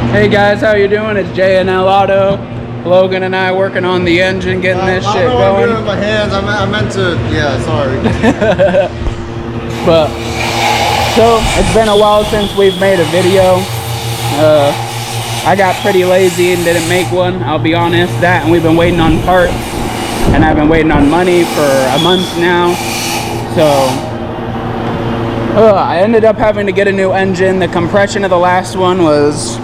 Hey guys, how you doing? It's J&L Auto. Logan and I working on the engine, getting this shit going. I don't know what I'm doing with my hands. I meant to. Yeah, sorry. But so it's been a while since we've made a video. I got pretty lazy and didn't make one. I'll be honest. That and we've been waiting on parts, and I've been waiting on money for a month now. So I ended up having to get a new engine. The compression of the last one was,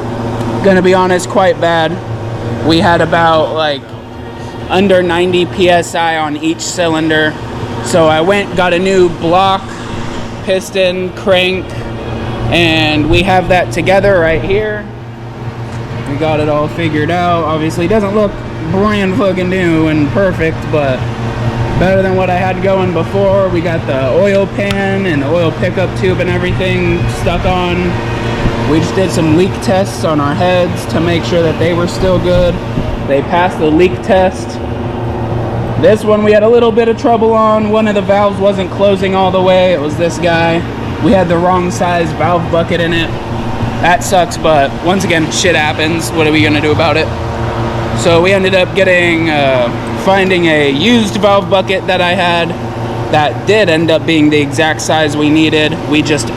gonna be honest, quite bad. We had about like under 90 psi on each cylinder. So I got a new block, piston, crank, and we have that together right here. We got it all figured out. Obviously it doesn't look brand fucking new and perfect, but better than what I had going before. We got the oil pan and the oil pickup tube and everything stuck on. We just did some leak tests on our heads to make sure that they were still good. They passed the leak test. This one we had a little bit of trouble on. One of the valves wasn't closing all the way. It was this guy. We had the wrong size valve bucket in it. That sucks, but once again, shit happens. What are we gonna do about it? So we ended up finding a used valve bucket that I had that did end up being the exact size we needed. We just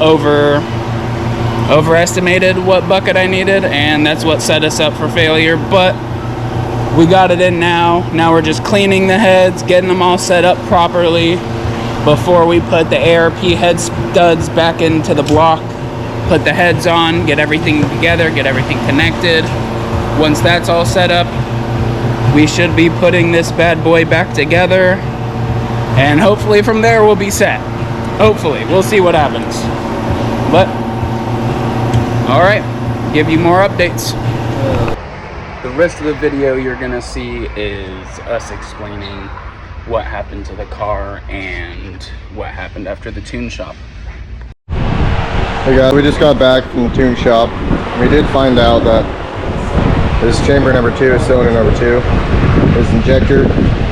overestimated what bucket I needed, and that's what set us up for failure. But we got it in now. Now we're just cleaning the heads, getting them all set up properly before we put the ARP head studs back into the block, put the heads on, get everything together, get everything connected. Once that's all set up, we should be putting this bad boy back together, and hopefully from there we'll be set. Hopefully. We'll see what happens. But alright, give you more updates. The rest of the video you're gonna see is us explaining what happened to the car and what happened after the tune shop. Hey guys, we just got back from the tune shop. We did find out that this chamber number 2, cylinder number 2, this injector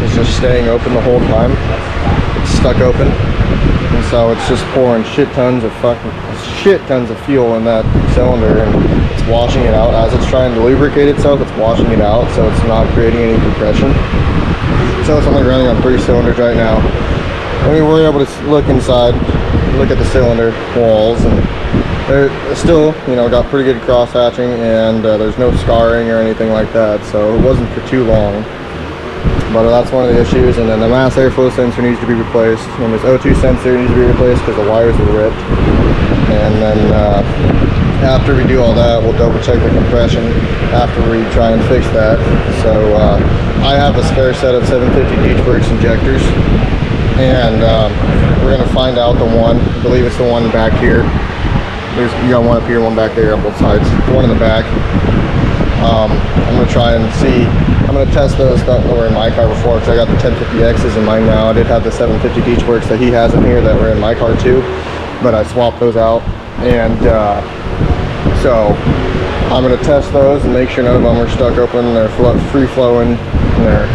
is just staying open the whole time. It's stuck open, and so it's just pouring shit tons of fuel in that cylinder, and it's washing it out as it's trying to lubricate itself. It's washing it out, so it's not creating any compression. So it's only running on 3 cylinders right now. And we were able to look inside, look at the cylinder walls, and they're still, got pretty good cross hatching, and there's no scarring or anything like that, so it wasn't for too long. But that's one of the issues. And then the mass airflow sensor needs to be replaced, and this O2 sensor needs to be replaced because the wires are ripped. And then after we do all that, we'll double check the compression after we try and fix that. So I have a spare set of 750 Deechworks injectors, and we're going to find out the one, I believe it's the one back here. You got one up here, one back there on both sides. The one in the back. I'm going to try and see. I'm going to test those that were in my car before, because I got the 1050Xs in mine now. I did have the 750 Deechworks that he has in here that were in my car too, but I swapped those out. And so I'm going to test those and make sure none of them are stuck open. They're free flowing, and they're,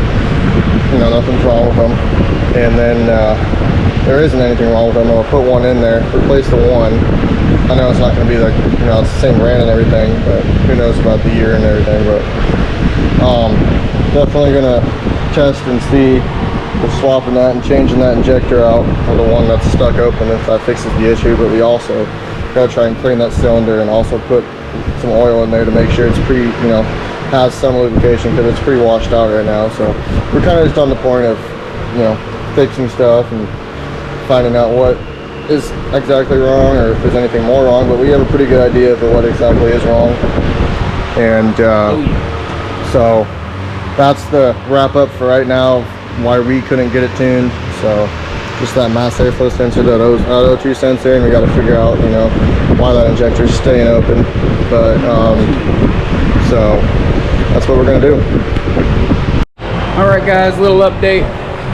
nothing's wrong with them. And then there isn't anything wrong with them. I'll put one in there, replace the one. I know it's not going to be like, it's the same brand and everything, but who knows about the year and everything. But definitely going to test and see if swapping that and changing that injector out for the one that's stuck open, if that fixes the issue. But we also got to try and clean that cylinder and also put some oil in there to make sure it's has some lubrication, because it's pretty washed out right now. So we're kind of just on the point of, fixing stuff and finding out what is exactly wrong, or if there's anything more wrong. But we have a pretty good idea of what exactly is wrong. And so that's the wrap up for right now, why we couldn't get it tuned. So just that mass airflow sensor, that O2 sensor, and we got to figure out why that injector is staying open. But so that's what we're gonna do. All right guys, little update.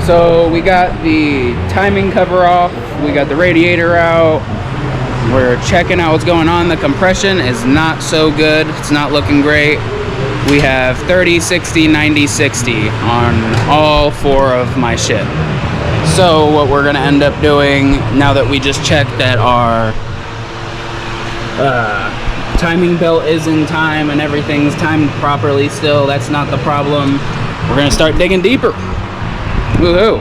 So we got the timing cover off, we got the radiator out, we're checking out what's going on. The compression is not so good, it's not looking great. We have 30, 60, 90, 60 on all 4 of my shit. So what we're gonna end up doing, now that we just checked that our timing belt is in time and everything's timed properly still. That's not the problem. We're gonna start digging deeper. Woohoo!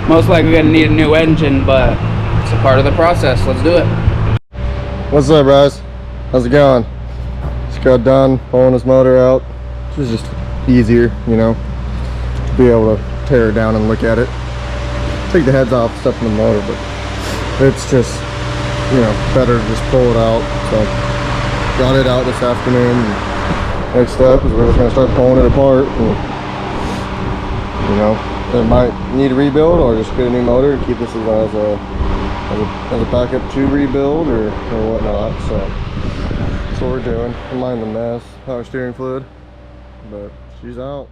Most likely gonna need a new engine, but it's a part of the process. Let's do it. What's up, guys? How's it going? Just got done pulling this motor out. This is just easier, you know, be able to tear it down and look at it. Take the heads off, stuff in the motor, but it's just, you know, better to just pull it out. So got it out this afternoon. Next step is we're just gonna start pulling it apart. And, you know, it might need a rebuild or just get a new motor and keep this as a backup to rebuild or whatnot. So that's what we're doing. I mind the mess, power steering fluid, but she's out.